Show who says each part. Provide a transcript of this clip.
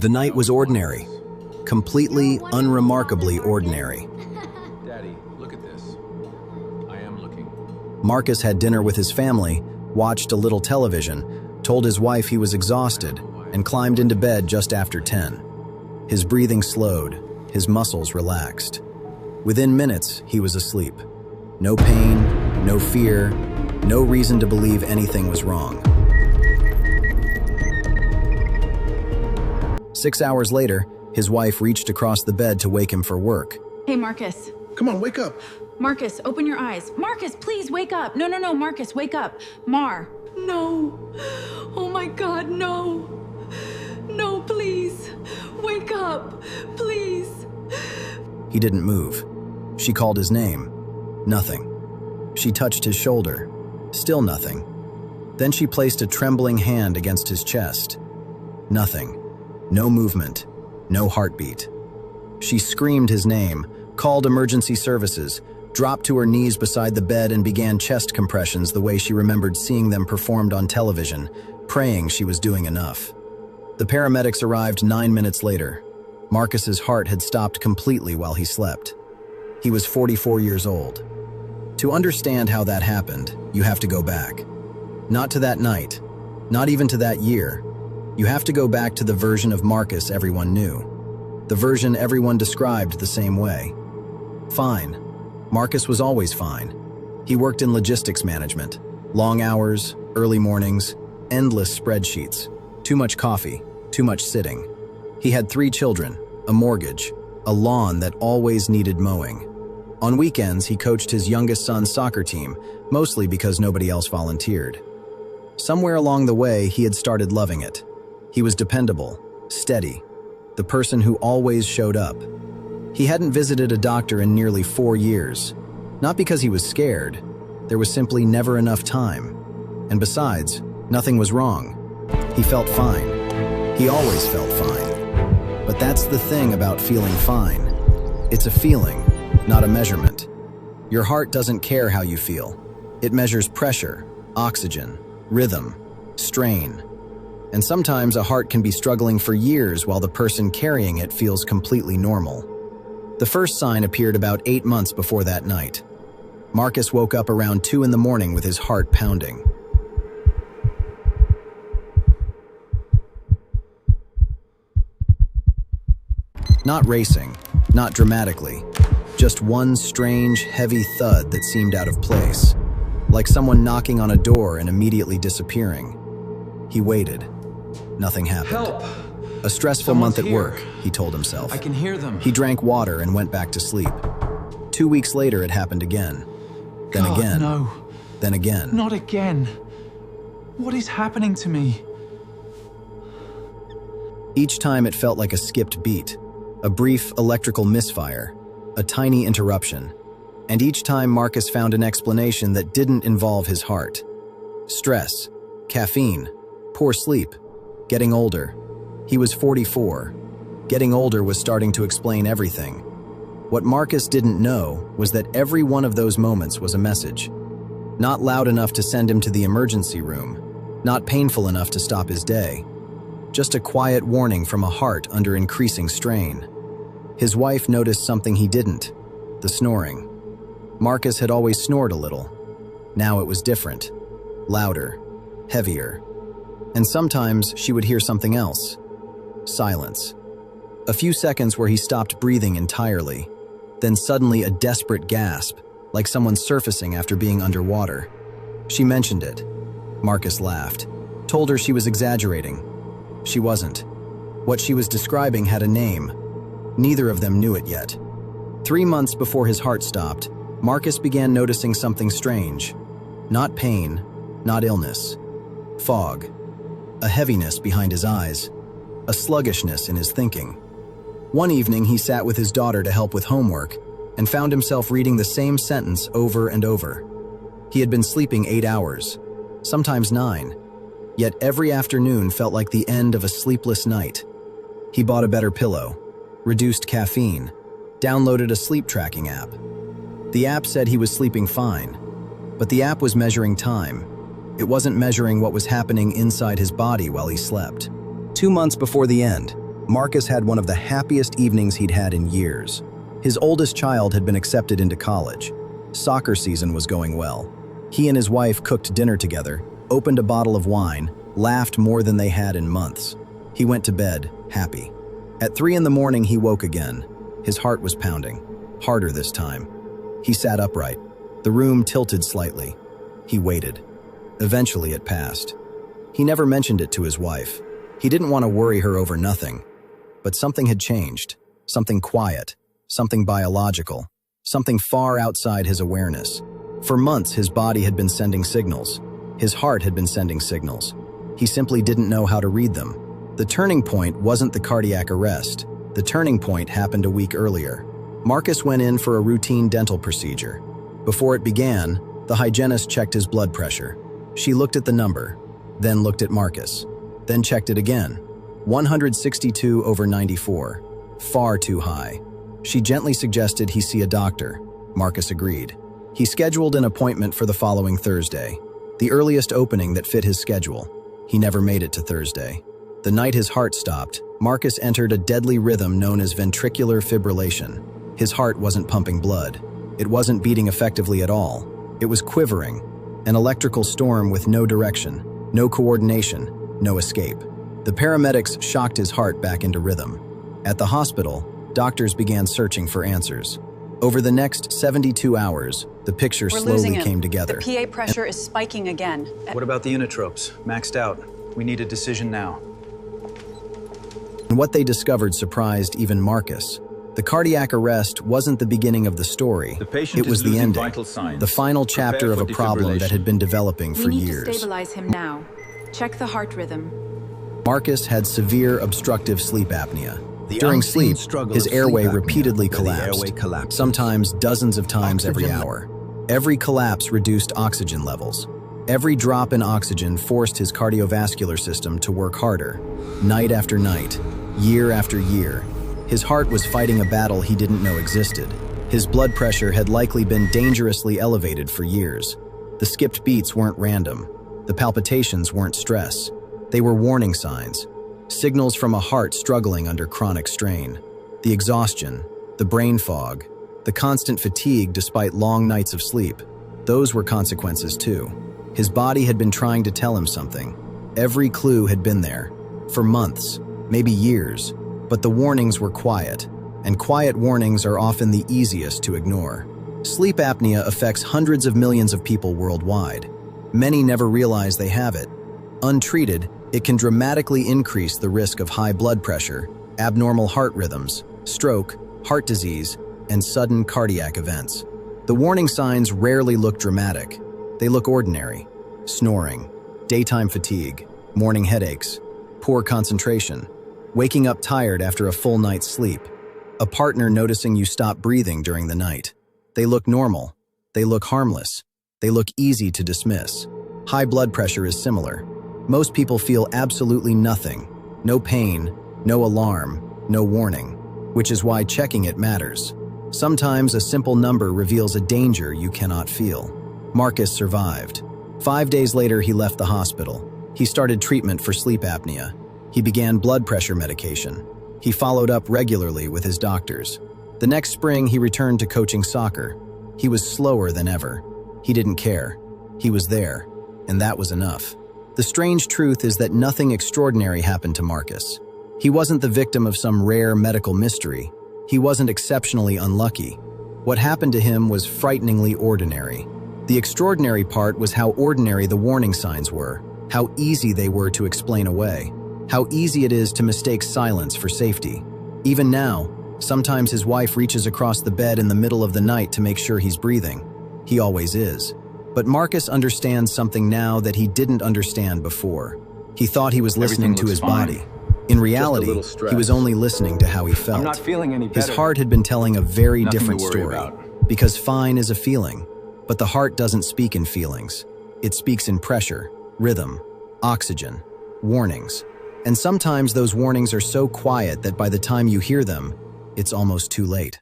Speaker 1: The night was ordinary, completely unremarkably ordinary.
Speaker 2: Daddy, look at this. I am looking.
Speaker 1: Marcus had dinner with his family, watched a little television, told his wife he was exhausted, and climbed into bed just after 10. His breathing slowed, his muscles relaxed. Within minutes, he was asleep. No pain, no fear, no reason to believe anything was wrong. 6 hours later, his wife reached across the bed to wake him for work.
Speaker 3: Hey, Marcus.
Speaker 4: Come on, wake up.
Speaker 3: Marcus, open your eyes. Marcus, please wake up. No, Marcus, wake up. Mar. No. Oh my God, no. No, please. Wake up, please.
Speaker 1: He didn't move. She called his name. Nothing. She touched his shoulder. Still nothing. Then she placed a trembling hand against his chest. Nothing. No movement. No heartbeat. She screamed his name, called emergency services, dropped to her knees beside the bed and began chest compressions the way she remembered seeing them performed on television, praying she was doing enough. The paramedics arrived 9 minutes later. Marcus's heart had stopped completely while he slept. He was 44 years old. To understand how that happened, you have to go back. Not to that night, not even to that year. You have to go back to the version of Marcus everyone knew. The version everyone described the same way. Fine. Marcus was always fine. He worked in logistics management. Long hours, early mornings, endless spreadsheets. Too much coffee, too much sitting. He had 3 children, a mortgage, a lawn that always needed mowing. On weekends, he coached his youngest son's soccer team, mostly because nobody else volunteered. Somewhere along the way, he had started loving it. He was dependable, steady, the person who always showed up. He hadn't visited a doctor in nearly 4 years. Not because he was scared. There was simply never enough time. And besides, nothing was wrong. He felt fine. He always felt fine. But that's the thing about feeling fine. It's a feeling, not a measurement. Your heart doesn't care how you feel. It measures pressure, oxygen, rhythm, strain. And sometimes a heart can be struggling for years while the person carrying it feels completely normal. The first sign appeared about 8 months before that night. Marcus woke up around 2 in the morning with his heart pounding. Not racing, not dramatically, just one strange, heavy thud that seemed out of place, like someone knocking on a door and immediately disappearing. He waited. Nothing happened.
Speaker 2: Help!
Speaker 1: A stressful
Speaker 2: Someone's
Speaker 1: month at
Speaker 2: here.
Speaker 1: work, he told himself.
Speaker 2: I can hear them.
Speaker 1: He drank water and went back to sleep. 2 weeks later, it happened again. Then
Speaker 2: God,
Speaker 1: again.
Speaker 2: no.
Speaker 1: Then again.
Speaker 2: Not again. What is happening to me?
Speaker 1: Each time it felt like a skipped beat, a brief electrical misfire, a tiny interruption. And each time Marcus found an explanation that didn't involve his heart. Stress, caffeine, poor sleep, getting older. He was 44. Getting older was starting to explain everything. What Marcus didn't know was that every one of those moments was a message. Not loud enough to send him to the emergency room, not painful enough to stop his day. Just a quiet warning from a heart under increasing strain. His wife noticed something he didn't, the snoring. Marcus had always snored a little. Now it was different, louder, heavier. And sometimes she would hear something else. Silence. A few seconds where he stopped breathing entirely. Then suddenly a desperate gasp, like someone surfacing after being underwater. She mentioned it. Marcus laughed, told her she was exaggerating. She wasn't. What she was describing had a name. Neither of them knew it yet. 3 months before his heart stopped, Marcus began noticing something strange. Not pain, not illness. Fog. A heaviness behind his eyes. A sluggishness in his thinking. One evening, he sat with his daughter to help with homework and found himself reading the same sentence over and over. He had been sleeping 8 hours, sometimes 9, yet every afternoon felt like the end of a sleepless night. He bought a better pillow, reduced caffeine, downloaded a sleep tracking app. The app said he was sleeping fine, but the app was measuring time. It wasn't measuring what was happening inside his body while he slept. 2 months before the end, Marcus had one of the happiest evenings he'd had in years. His oldest child had been accepted into college. Soccer season was going well. He and his wife cooked dinner together, opened a bottle of wine, laughed more than they had in months. He went to bed, happy. At 3 in the morning, he woke again. His heart was pounding, harder this time. He sat upright. The room tilted slightly. He waited. Eventually, it passed. He never mentioned it to his wife. He didn't want to worry her over nothing. But something had changed. Something quiet. Something biological. Something far outside his awareness. For months, his body had been sending signals. His heart had been sending signals. He simply didn't know how to read them. The turning point wasn't the cardiac arrest. The turning point happened a week earlier. Marcus went in for a routine dental procedure. Before it began, the hygienist checked his blood pressure. She looked at the number, then looked at Marcus, then checked it again. 162/94. Far too high. She gently suggested he see a doctor. Marcus agreed. He scheduled an appointment for the following Thursday, the earliest opening that fit his schedule. He never made it to Thursday. The night his heart stopped, Marcus entered a deadly rhythm known as ventricular fibrillation. His heart wasn't pumping blood. It wasn't beating effectively at all. It was quivering, an electrical storm with no direction, no coordination, no escape. The paramedics shocked his heart back into rhythm. At the hospital, doctors began searching for answers. Over the next 72 hours, the picture slowly came together.
Speaker 4: The PA pressure is spiking again.
Speaker 5: What about the inotropes? Maxed out. We need a decision now.
Speaker 1: And what they discovered surprised even Marcus. The cardiac arrest wasn't the beginning of the story. It was the ending, the final chapter of a problem that had been developing for years.
Speaker 3: We need to stabilize him now. Check the heart rhythm.
Speaker 1: Marcus had severe obstructive sleep apnea. During sleep, his airway repeatedly collapsed, sometimes dozens of times every hour. Every collapse reduced oxygen levels. Every drop in oxygen forced his cardiovascular system to work harder, night after night, year after year. His heart was fighting a battle he didn't know existed. His blood pressure had likely been dangerously elevated for years. The skipped beats weren't random. The palpitations weren't stress. They were warning signs. Signals from a heart struggling under chronic strain. The exhaustion, the brain fog, the constant fatigue despite long nights of sleep, those were consequences too. His body had been trying to tell him something. Every clue had been there, for months, maybe years, but the warnings were quiet, and quiet warnings are often the easiest to ignore. Sleep apnea affects hundreds of millions of people worldwide. Many never realize they have it. Untreated, it can dramatically increase the risk of high blood pressure, abnormal heart rhythms, stroke, heart disease, and sudden cardiac events. The warning signs rarely look dramatic. They look ordinary: snoring, daytime fatigue, morning headaches, poor concentration, waking up tired after a full night's sleep, a partner noticing you stop breathing during the night. They look normal. They look harmless. They look easy to dismiss. High blood pressure is similar. Most people feel absolutely nothing, no pain, no alarm, no warning, which is why checking it matters. Sometimes a simple number reveals a danger you cannot feel. Marcus survived. 5 days later, he left the hospital. He started treatment for sleep apnea. He began blood pressure medication. He followed up regularly with his doctors. The next spring, he returned to coaching soccer. He was slower than ever. He didn't care. He was there, and that was enough. The strange truth is that nothing extraordinary happened to Marcus. He wasn't the victim of some rare medical mystery. He wasn't exceptionally unlucky. What happened to him was frighteningly ordinary. The extraordinary part was how ordinary the warning signs were, how easy they were to explain away, how easy it is to mistake silence for safety. Even now, sometimes his wife reaches across the bed in the middle of the night to make sure he's breathing. He always is. But Marcus understands something now that he didn't understand before. He thought he was listening to his body. In reality, he was only listening to how he felt.
Speaker 2: I'm not feeling any better.
Speaker 1: His heart had been telling a very different
Speaker 2: Nothing to
Speaker 1: story.
Speaker 2: worry about.
Speaker 1: Because fine is a feeling, but the heart doesn't speak in feelings. It speaks in pressure, rhythm, oxygen, warnings. And sometimes those warnings are so quiet that by the time you hear them, it's almost too late.